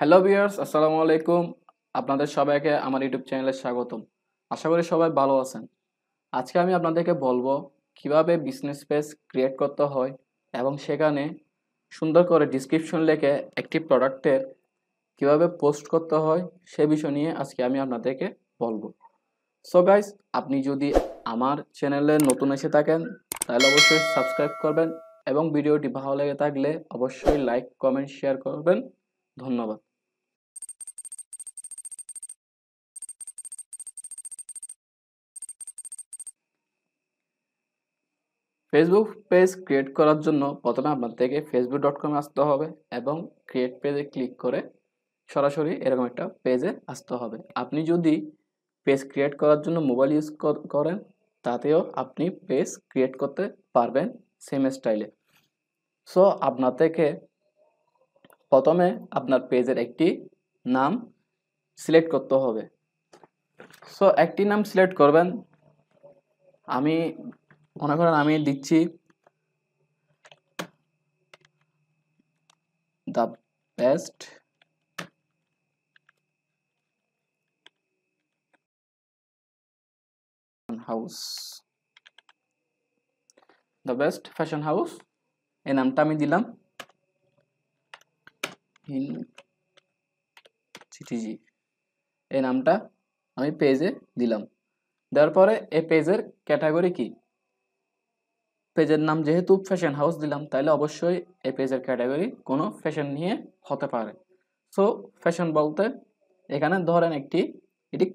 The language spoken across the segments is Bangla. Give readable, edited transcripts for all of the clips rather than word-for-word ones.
হ্যালো ভিউয়ার্স, আসসালামু আলাইকুম। আপনাদের সবাইকে আমার ইউটিউব চ্যানেলে স্বাগতম। আশা করি সবাই ভালো আছেন। আজকে আমি আপনাদেরকে বলবো কিভাবে বিজনেস পেজ ক্রিয়েট করতে হয় এবং সেখানে সুন্দর করে ডিসক্রিপশন লিখে একটি প্রোডাক্টের কিভাবে পোস্ট করতে হয় সে বিষয় নিয়ে আজকে আমি আপনাদেরকে বলবো। সো গাইস, আপনি যদি আমার চ্যানেলে নতুন এসে থাকেন তাহলে অবশ্যই সাবস্ক্রাইব করবেন এবং ভিডিওটি ভালো লেগে থাকলে অবশ্যই লাইক, কমেন্ট, শেয়ার করবেন। ধন্যবাদ। ফেসবুক পেজ ক্রিয়েট করার জন্য প্রথমে আপনাদেরকে facebook.com আসতে হবে এবং ক্রিয়েট পেজে ক্লিক করে সরাসরি এরকম একটা পেজে আসতে হবে। আপনি যদি পেজ ক্রিয়েট করার জন্য মোবাইল ইউজ করেন তাতেও আপনি পেজ ক্রিয়েট করতে পারবেন সেম স্টাইলে। সো আপনাদেরকে প্রথমে আপনার পেজের একটি নাম সিলেক্ট করতে হবে। সো একটি নাম সিলেক্ট করবেন। আমি মনে করেন আমি দিচ্ছি the best house, the best fashion house, এই নামটা আমি দিলাম ইন সিটিজি। এই নামটা আমি পেজে দিলাম। দেওয়ার পরে এই পেজের ক্যাটাগরি কি, পেজের নাম যেহেতু ফ্যাশন হাউস দিলাম তাহলে অবশ্যই এই পেজের ক্যাটাগরি কোনো ফ্যাশন নিয়ে হতে পারে। সো ফ্যাশন বলতে এখানে ধরেন এটি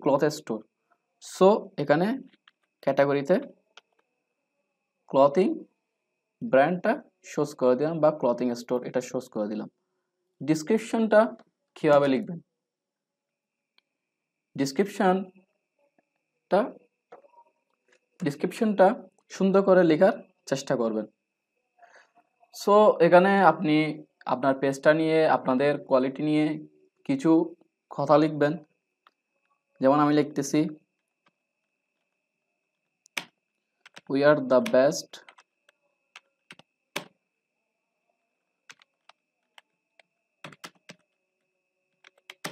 ক্লথ স্টোর। সো এখানে ক্যাটাগরিতে ক্লথিং ব্র্যান্ডটা শোজ করে দিলাম বা ক্লথিং স্টোর এটা শোজ করে দিলাম। ডিসক্রিপশনটা কীভাবে লিখবেন, ডিসক্রিপশনটা ডিসক্রিপশনটা সুন্দর করে লেখার চেষ্টা করবেন। সো এখানে আপনি আপনার পেজটা নিয়ে আপনাদের কোয়ালিটি নিয়ে কিছু কথা লিখবেন। যেমন আমি লিখতেছি, we are the best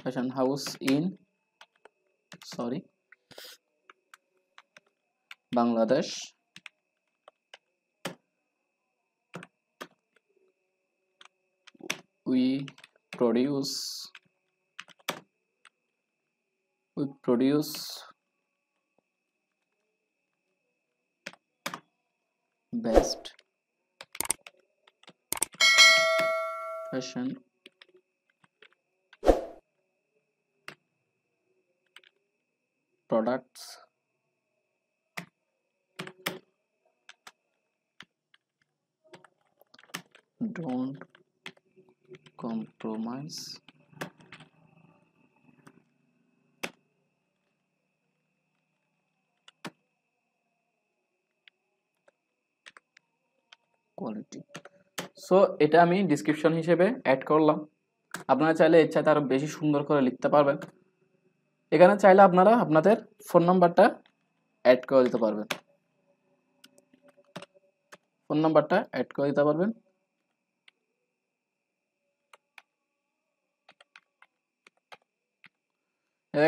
fashion house in Bangladesh. we produce we produce best fashion products don't compromise quality. So এটা আমি ডিসক্রিপশন হিসেবে অ্যাড করলাম। আপনারা চাইলে এর চাইতে আরো বেশি সুন্দর করে লিখতে পারবেন। এখানে চাইলে আপনারা আপনাদের ফোন নাম্বারটা অ্যাড করে দিতে পারবেন।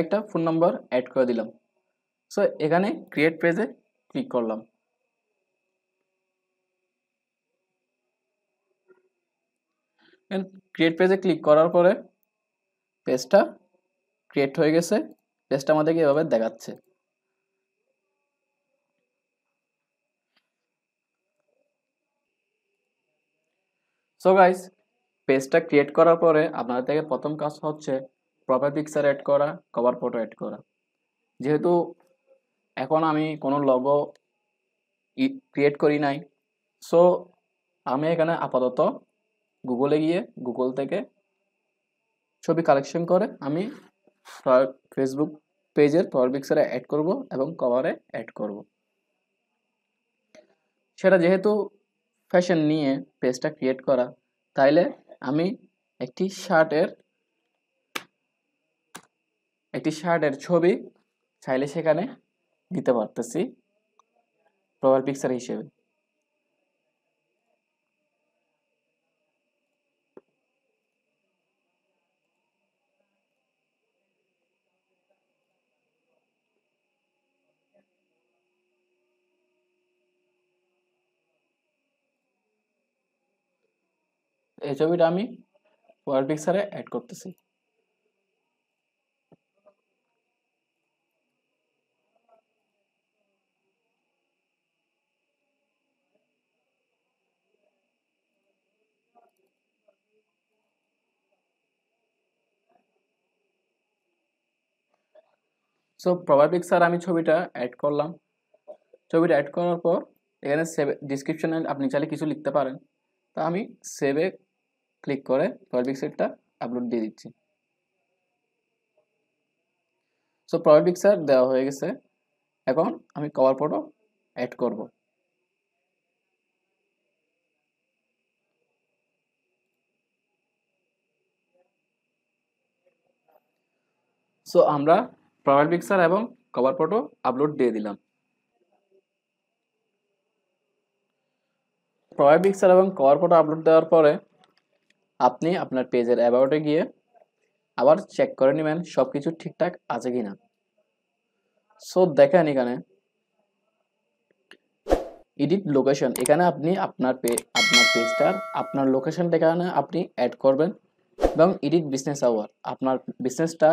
একটা ফোন নাম্বার অ্যাড করে দিলাম। সো এখানে ক্রিয়েট পেজে ক্লিক করলাম। ক্রিয়েট পেজে ক্লিক করার পরে পেজটা ক্রিয়েট হয়ে গেছে। পেজটা আমাদেরকে এভাবে দেখাচ্ছে। সো গাইস, পেজটা ক্রিয়েট করার পরে আপনাদের থেকে প্রথম কাজ হচ্ছে প্রোফাইল পিকচার অ্যাড করা, কভার ফটো অ্যাড করা। যেহেতু এখন আমি কোনো লগো ক্রিয়েট করি নাই, সো আমি এখানে আপাতত গুগলে গিয়ে গুগল থেকে ছবি কালেকশন করে আমি ফেসবুক পেজের প্রোফাইল পিকচারে অ্যাড করব এবং কভারে অ্যাড করব। সেটা যেহেতু ফ্যাশন নিয়ে পেজটা ক্রিয়েট করা, তাইলে আমি একটি শার্টের ছবি চাইলে সেখানে দিতে পারতেছি প্রোফাইল পিকচার হিসেবে। এই ছবিটা আমি প্রোফাইল পিকচারে অ্যাড করতেছি। সো প্রোফাইল পিকচার আমি ছবিটা অ্যাড করলাম। ছবিটা অ্যাড করার পর এখানে সেভ ডিসক্রিপশনে আপনি চাইলে কিছু লিখতে পারেন। তা আমি সেভে ক্লিক করে প্রোফাইল পিকচারটা আপলোড দিয়ে দিচ্ছি। সো প্রোফাইল পিকচার দেওয়া হয়ে গেছে। এখন আমি কভার ফটো অ্যাড করব। সো আমরা প্রোফাইল পিকচার এবং কভার ফটো আপলোড দিয়ে দিলাম। প্রোফাইল পিকচার এবং কভার ফটো আপলোড দেওয়ার পরে আপনি আপনার পেজের অ্যাবাউটে গিয়ে আবার চেক করে নেবেন সব কিছু ঠিকঠাক আছে কিনা। সো দেখেন এখানে এডিট লোকেশন, এখানে আপনি আপনার পেজটার আপনার লোকেশনটা এখানে আপনি অ্যাড করবেন এবং এডিট বিজনেস আওয়ার, আপনার বিজনেসটা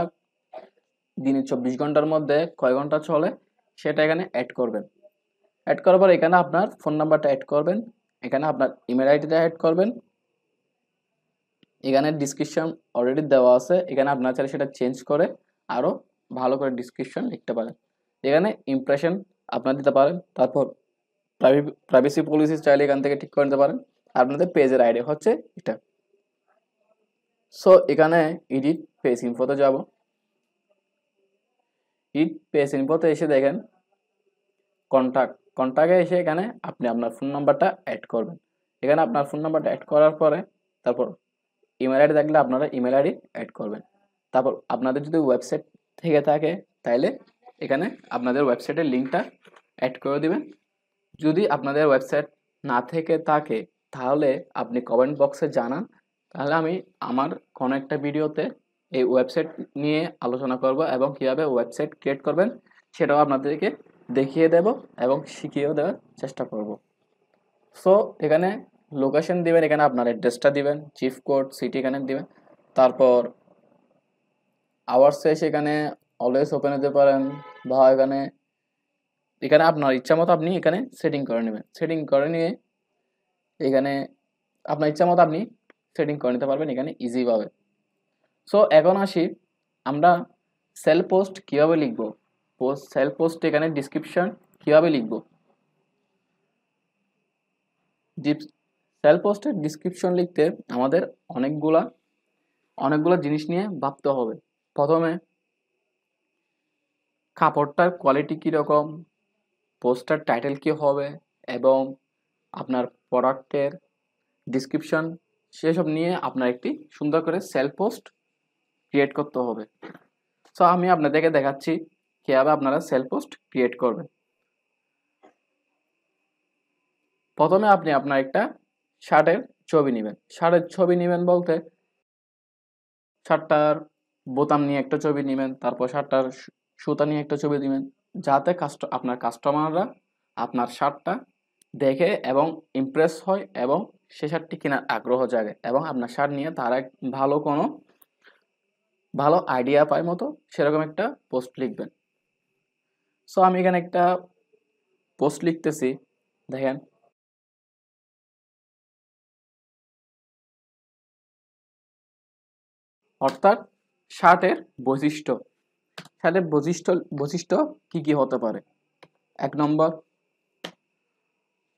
দিনে 24 ঘন্টার মধ্যে কয় ঘন্টা চলে সেটা এখানে অ্যাড করবেন। অ্যাড করার পর এখানে আপনার ফোন নাম্বারটা অ্যাড করবেন, এখানে আপনার ইমেল আইডিটা অ্যাড করবেন। এখানে ডিসক্রিপশন অলরেডি দেওয়া আছে, এখানে আপনার চাইলে সেটা চেঞ্জ করে আরও ভালো করে ডিসক্রিপশন লিখতে পারেন। এখানে ইমপ্রেশন আপনার দিতে পারেন, তারপর প্রাইভেসি পলিসি চাইলে এখান থেকে ঠিক করে নিতে পারেন। আপনাদের পেজের আইডি হচ্ছে এটা। সো এখানে এডিট পেজ ইনফোতে যাব। এডিট পেজ ইনফোতে এসে দেখেন কন্ট্যাক্টে এসে এখানে আপনি আপনার ফোন নাম্বারটা অ্যাড করবেন। এখানে আপনার ফোন নাম্বারটা অ্যাড করার পরে তারপর ইমেল আইডি থাকলে আপনারা ইমেল আইডি অ্যাড করবেন। তারপর আপনাদের যদি ওয়েবসাইট থেকে থাকে তাহলে এখানে আপনাদের ওয়েবসাইটের লিঙ্কটা অ্যাড করে দিবেন। যদি আপনাদের ওয়েবসাইট না থেকে থাকে তাহলে আপনি কমেন্ট বক্সে জানান, তাহলে আমি আমার কোনো একটা ভিডিওতে এই ওয়েবসাইট নিয়ে আলোচনা করব এবং কীভাবে ওয়েবসাইট ক্রিয়েট করবেন সেটাও আপনাদেরকে দেখিয়ে দেব এবং শিখিয়েও দেওয়ার চেষ্টা করব। সো এখানে লোকেশন দিবেন, এখানে আপনার অ্যাড্রেসটা দিবেন, চিফ কোড সিটি এখানে দিবেন। তারপর আওয়ার্স এসে এখানে অলওয়েজ ওপেন হতে পারেন বা এখানে এখানে আপনার ইচ্ছা মতো আপনি এখানে সেটিং করে নেবেন। সেটিং করে নিয়ে এখানে আপনার ইচ্ছা মতো আপনি সেটিং করে নিতে পারবেন এখানে ইজিভাবে। সো এখন আসি আমরা সেল পোস্ট কীভাবে লিখব, সেল পোস্ট এখানে ডিসক্রিপশন কীভাবে লিখব। সেল পোস্টের ডিসক্রিপশন লিখতে আমাদের অনেকগুলা জিনিস নিয়ে ভাবতে হবে। প্রথমে কাপড়টার কোয়ালিটি কীরকম, পোস্টার টাইটেল কী হবে এবং আপনার প্রোডাক্টের ডিসক্রিপশন, সেসব নিয়ে আপনার একটি সুন্দর করে সেল পোস্ট ক্রিয়েট করতে হবে। সো আমি আপনাদেরকে দেখাচ্ছি কীভাবে আপনারা সেল পোস্ট ক্রিয়েট করবেন। প্রথমে আপনি আপনার একটা শার্টের ছবি নেবেন। শার্টের ছবি নেবেন বলতে শার্টটার বোতাম নিয়ে একটা ছবি নেবেন, তারপর শার্টটার সুতা নিয়ে একটা ছবি নেবেন, যাতে আপনার কাস্টমাররা আপনার শার্টটা দেখে এবং ইমপ্রেস হয় এবং সে শার্টটি কেনার আগ্রহ জাগে এবং আপনার শার্ট নিয়ে তারা ভালো আইডিয়া পায় মতো সেরকম একটা পোস্ট লিখবেন। সো আমি এখানে একটা পোস্ট লিখতেছি, দেখেন অর্থাৎ শার্টের বৈশিষ্ট্য। শার্টের বৈশিষ্ট্য কি কি হতে পারে। 1 নম্বর,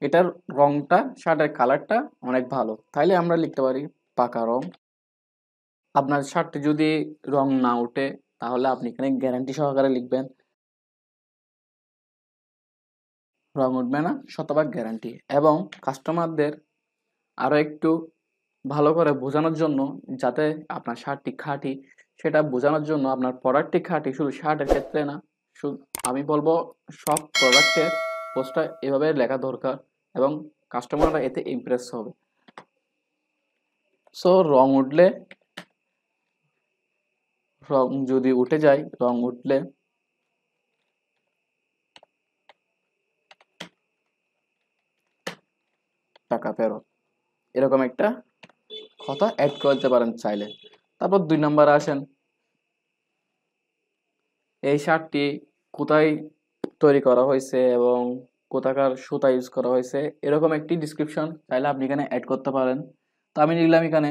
এটার রংটা, শার্টের কালারটা অনেক ভালো, তাইলে আমরা লিখতে পারি পাকা রং। আপনার শার্টে যদি রং না ওঠে তাহলে আপনি এখানে গ্যারান্টি সহকারে লিখবেন রং উঠবে না, শতভাগ গ্যারান্টি। এবং কাস্টমারদের আরও একটু ভালো করে বোঝানোর জন্য, যাতে আপনার শার্টটি খাঁটি সেটা বোঝানোর জন্য আপনার প্রোডাক্টটি খাঁটি, শুধু শার্টের ক্ষেত্রে না, আমি বলবো সব প্রোডাক্টের পোস্টটা এভাবে লেখা দরকার এবং কাস্টমাররা এতে ইমপ্রেস হবে। সো রং যদি উঠে যায়, রং উঠলে টাকা ফেরত, এরকম একটা কথা অ্যাড করতে পারেন চাইলে। তারপর 2 নম্বরে আসেন, এই শার্টটি কোথায় তৈরি করা হয়েছে এবং কোথাকার সুতা ইউজ করা হয়েছে এরকম একটি ডিসক্রিপশন চাইলে আপনি এখানে অ্যাড করতে পারেন। তো আমি লিখলাম এখানে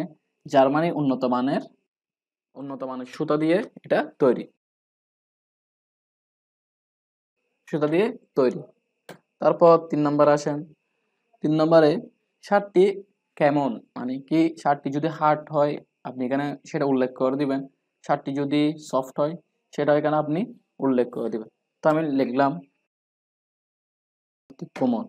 জার্মানি উন্নত মানের সুতা দিয়ে এটা তৈরি, সুতা দিয়ে তৈরি। তারপর 3 নম্বরে আসেন, 3 নম্বরে শার্টটি কেমন, মানে কি শার্টটি যদি হার্ড হয় আপনি এখানে সেটা উল্লেখ করে দিবেন, শার্টটি যদি সফট হয় সেটা এখানে আপনি উল্লেখ করে দিবেন। তো আমি লিখলাম কোমল।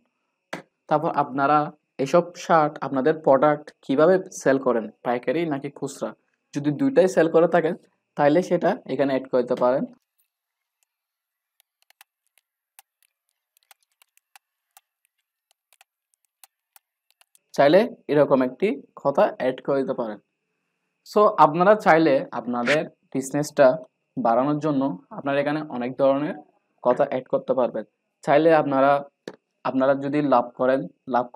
তারপর আপনারা এসব শার্ট আপনাদের প্রোডাক্ট কিভাবে সেল করেন, পাইকারি নাকি খুচরা, যদি দুইটাই সেল করে থাকেন তাহলে সেটা এখানে অ্যাড করতে পারেন। চাইলে এরকম একটি কথা অ্যাড করে দিতে পারেন। সো আপনারা চাইলে আপনাদের বিজনেসটা বাড়ানোর জন্য আপনারা এখানে অনেক ধরনের কথা অ্যাড করতে পারবেন। চাইলে আপনারা আপনারা যদি লাভ করেন, লাভ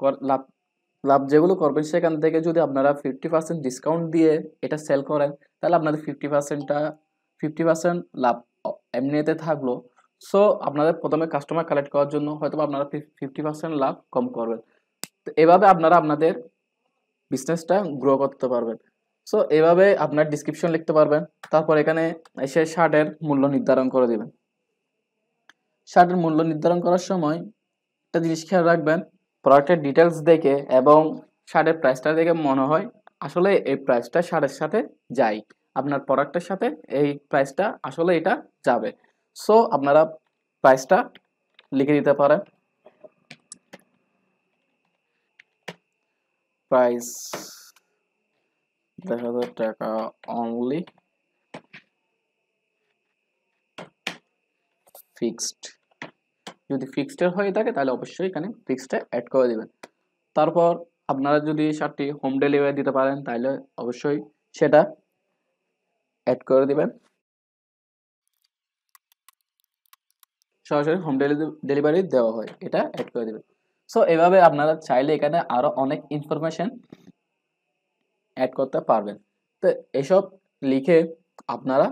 লাভ যেগুলো করবেন সেখান থেকে যদি আপনারা 50% ডিসকাউন্ট দিয়ে এটা সেল করেন তাহলে আপনাদের 50% লাভ এমনিতে থাকলো। সো আপনাদের প্রথমে কাস্টমার কালেক্ট করার জন্য হয়তো আপনারা 50% লাভ কম করবেন। তো এভাবে আপনারা আপনাদের বিজনেসটা গ্রো করতে পারবেন। সো এভাবে আপনার ডিসক্রিপশন লিখতে পারবেন। তারপর এখানে এসে শার্টের মূল্য নির্ধারণ করে দিবেন। শার্টের মূল্য নির্ধারণ করার সময় একটা জিনিস খেয়াল রাখবেন, প্রোডাক্টের ডিটেলস দেখে এবং শার্টের প্রাইসটা দেখে মনে হয় আসলে এই প্রাইসটা শার্টের সাথে যায়, আপনার প্রোডাক্টের সাথে এই প্রাইসটা আসলে এটা যাবে। সো আপনারা প্রাইসটা লিখে দিতে পারেন, প্রাইস 10,000 টাকা অনলি, ফিক্সড। যদি ফিক্সড হয়ে থাকে তাহলে অবশ্যই এখানে ফিক্সডটা অ্যাড করে দিবেন। তারপর আপনারা যদি শার্টটি হোম ডেলিভারি দিতে পারেন তাহলে অবশ্যই সেটা অ্যাড করে দিবেন, সরাসরি হোম ডেলিভারি দেওয়া হয় এটা অ্যাড করে দিবেন। সো এভাবে আপনারা চাইলে এখানে আরো অনেক ইনফরমেশন অ্যাড করতে পারবেন। তো এসব লিখে আপনারা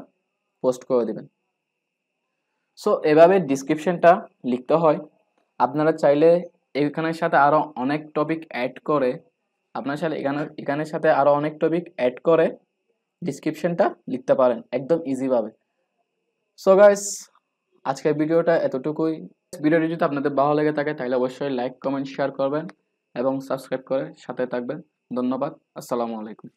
পোস্ট করে দিবেন। সো এভাবে ডিসক্রিপশনটা লিখতে হয়। আপনারা চাইলে এখানের সাথে আরো অনেক টপিক অ্যাড করে আপনার সাথে এখানের সাথে আরো অনেক টপিক অ্যাড করে ডিসক্রিপশনটা লিখতে পারেন একদম ইজিভাবে। সো গাইস, আজকের ভিডিওটা এতটুকুই। ভিডিওটি যদি আপনাদের ভালো লেগে থাকে তাহলে অবশ্যই লাইক কমেন্ট শেয়ার করবেন এবং সাবস্ক্রাইব করে সাথে থাকবেন। ধন্যবাদ। আসসালামু আলাইকুম।